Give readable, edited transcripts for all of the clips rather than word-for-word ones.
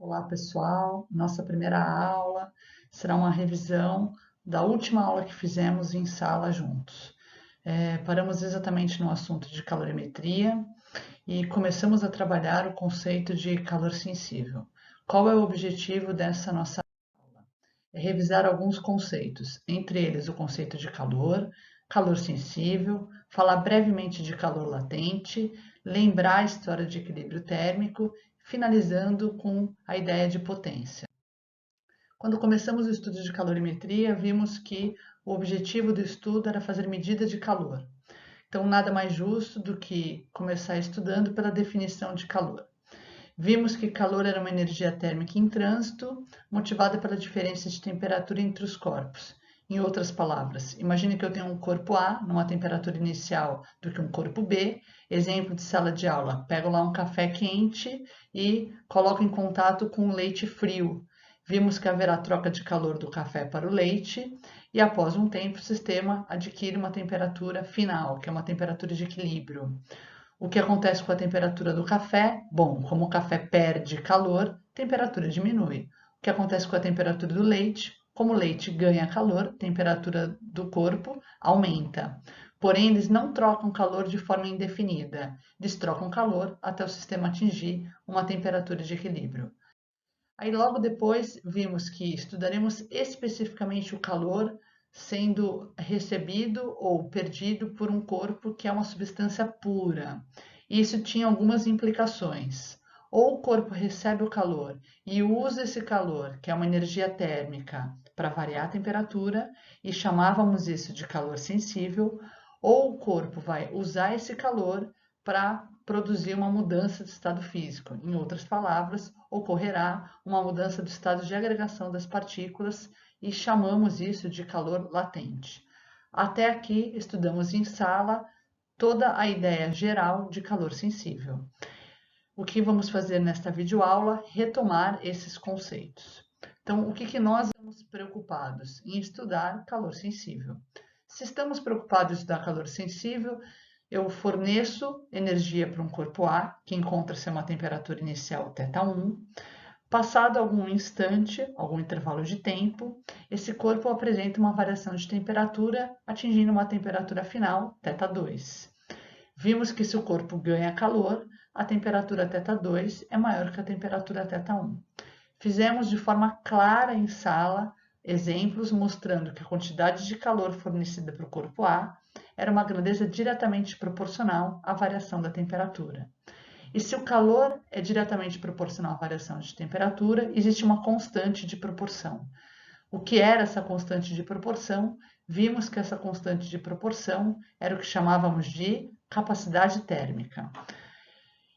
Olá, pessoal. Nossa primeira aula será uma revisão da última aula que fizemos em sala juntos. Paramos exatamente no assunto de calorimetria e começamos a trabalhar o conceito de calor sensível. Qual é o objetivo dessa nossa aula? É revisar alguns conceitos, entre eles o conceito de calor, calor sensível, falar brevemente de calor latente, lembrar a história de equilíbrio térmico, finalizando com a ideia de potência. Quando começamos o estudo de calorimetria, vimos que o objetivo do estudo era fazer medida de calor. Então, nada mais justo do que começar estudando pela definição de calor. Vimos que calor era uma energia térmica em trânsito, motivada pela diferença de temperatura entre os corpos. Em outras palavras, imagine que eu tenho um corpo A numa temperatura inicial do que um corpo B. Exemplo de sala de aula: pego lá um café quente e coloco em contato com o leite frio. Vimos que haverá troca de calor do café para o leite e após um tempo o sistema adquire uma temperatura final, que é uma temperatura de equilíbrio. O que acontece com a temperatura do café? Bom, como o café perde calor, a temperatura diminui. O que acontece com a temperatura do leite? Como o leite ganha calor, a temperatura do corpo aumenta. Porém, eles não trocam calor de forma indefinida. Eles trocam calor até o sistema atingir uma temperatura de equilíbrio. Aí logo depois vimos que estudaremos especificamente o calor sendo recebido ou perdido por um corpo que é uma substância pura. Isso tinha algumas implicações. Ou o corpo recebe o calor e usa esse calor, que é uma energia térmica, para variar a temperatura, e chamávamos isso de calor sensível, ou o corpo vai usar esse calor para produzir uma mudança de estado físico. Em outras palavras, ocorrerá uma mudança do estado de agregação das partículas e chamamos isso de calor latente. Até aqui estudamos em sala toda a ideia geral de calor sensível. O que vamos fazer nesta videoaula? Retomar esses conceitos. Então, o que nós estamos preocupados? Em estudar calor sensível. Se estamos preocupados em estudar calor sensível, eu forneço energia para um corpo A, que encontra-se a uma temperatura inicial θ1. Passado algum instante, algum intervalo de tempo, esse corpo apresenta uma variação de temperatura, atingindo uma temperatura final, θ2. Vimos que se o corpo ganha calor, a temperatura θ2 é maior que a temperatura θ1. Fizemos de forma clara em sala exemplos mostrando que a quantidade de calor fornecida para o corpo A era uma grandeza diretamente proporcional à variação da temperatura. E se o calor é diretamente proporcional à variação de temperatura, existe uma constante de proporção. O que era essa constante de proporção? Vimos que essa constante de proporção era o que chamávamos de capacidade térmica.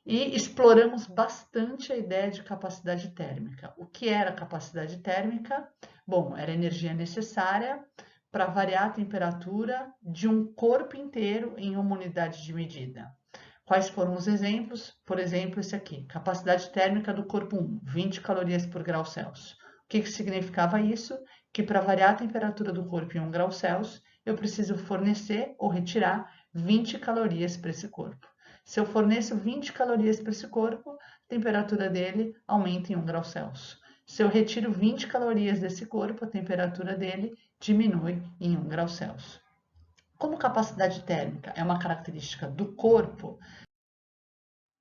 E exploramos bastante a ideia de capacidade térmica. O que era capacidade térmica? Bom, era a energia necessária para variar a temperatura de um corpo inteiro em uma unidade de medida. Quais foram os exemplos? Por exemplo, esse aqui, capacidade térmica do corpo 1, 20 calorias por grau Celsius. O que significava isso? Que para variar a temperatura do corpo em 1 grau Celsius, eu preciso fornecer ou retirar 20 calorias para esse corpo. Se eu forneço 20 calorias para esse corpo, a temperatura dele aumenta em 1 grau Celsius. Se eu retiro 20 calorias desse corpo, a temperatura dele diminui em 1 grau Celsius. Como capacidade térmica é uma característica do corpo,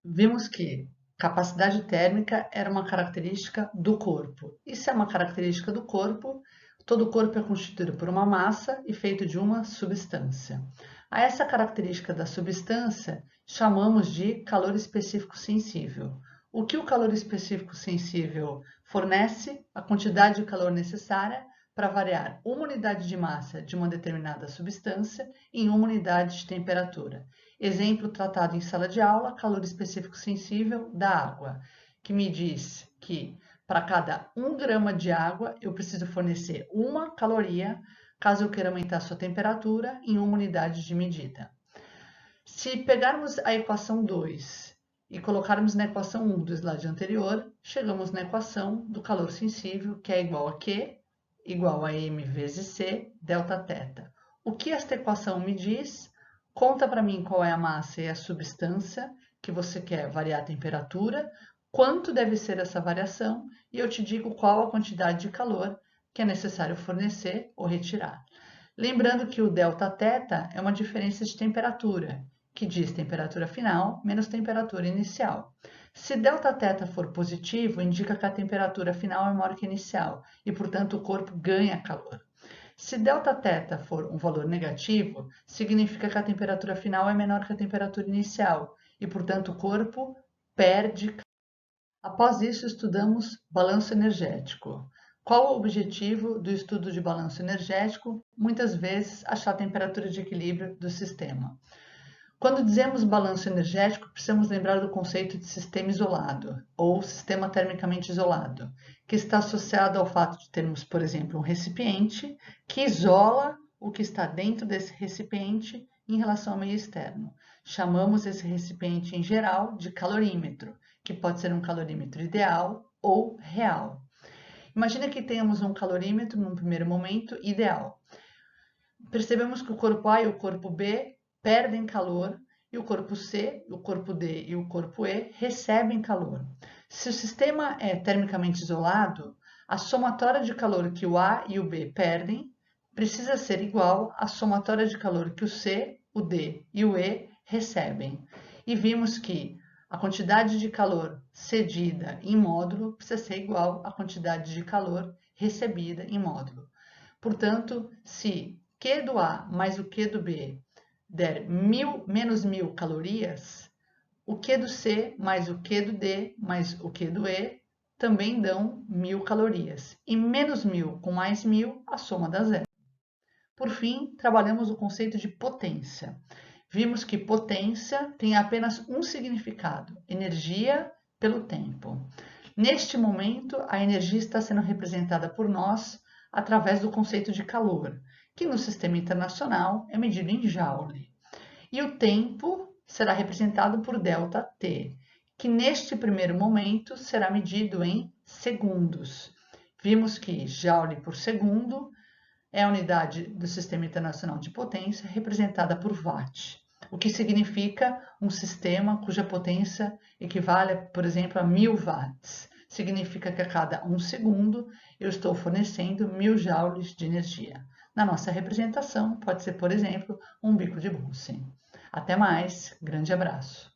vimos que capacidade térmica era uma característica do corpo. E se é uma característica do corpo, todo o corpo é constituído por uma massa e feito de uma substância. A essa característica da substância chamamos de calor específico sensível. O que o calor específico sensível fornece? A quantidade de calor necessária para variar uma unidade de massa de uma determinada substância em uma unidade de temperatura. Exemplo tratado em sala de aula, calor específico sensível da água, que me diz que para cada 1 grama de água eu preciso fornecer 1 caloria, caso eu queira aumentar sua temperatura em uma unidade de medida. Se pegarmos a equação 2 e colocarmos na equação 1 do slide anterior, chegamos na equação do calor sensível, que é igual a Q igual a M vezes C, delta θ. O que esta equação me diz? Conta para mim qual é a massa e a substância que você quer variar a temperatura, quanto deve ser essa variação e eu te digo qual a quantidade de calor que é necessário fornecer ou retirar. Lembrando que o ΔT é uma diferença de temperatura, que diz temperatura final menos temperatura inicial. Se ΔT for positivo, indica que a temperatura final é maior que a inicial e, portanto, o corpo ganha calor. Se ΔT for um valor negativo, significa que a temperatura final é menor que a temperatura inicial e, portanto, o corpo perde calor. Após isso, estudamos balanço energético. Qual o objetivo do estudo de balanço energético? Muitas vezes, achar a temperatura de equilíbrio do sistema. Quando dizemos balanço energético, precisamos lembrar do conceito de sistema isolado, ou sistema termicamente isolado, que está associado ao fato de termos, por exemplo, um recipiente que isola o que está dentro desse recipiente em relação ao meio externo. Chamamos esse recipiente, em geral, de calorímetro, que pode ser um calorímetro ideal ou real. Imagina que tenhamos um calorímetro, num primeiro momento, ideal. Percebemos que o corpo A e o corpo B perdem calor e o corpo C, o corpo D e o corpo E recebem calor. Se o sistema é termicamente isolado, a somatória de calor que o A e o B perdem precisa ser igual à somatória de calor que o C, o D e o E recebem. E vimos que a quantidade de calor cedida em módulo precisa ser igual à quantidade de calor recebida em módulo. Portanto, se Q do A mais o Q do B der menos 1000 calorias, o Q do C mais o Q do D mais o Q do E também dão 1000 calorias. E menos 1000 com mais 1000, a soma dá zero. Por fim, trabalhamos o conceito de potência. Vimos que potência tem apenas um significado: energia pelo tempo. Neste momento, a energia está sendo representada por nós através do conceito de calor, que no sistema internacional é medido em joule. E o tempo será representado por ΔT, que neste primeiro momento será medido em segundos. Vimos que joule por segundo é a unidade do Sistema Internacional de Potência representada por watt, o que significa um sistema cuja potência equivale, por exemplo, a 1000 watts. Significa que a cada 1 segundo eu estou fornecendo 1000 joules de energia. Na nossa representação, pode ser, por exemplo, um bico de Bunsen. Até mais, grande abraço!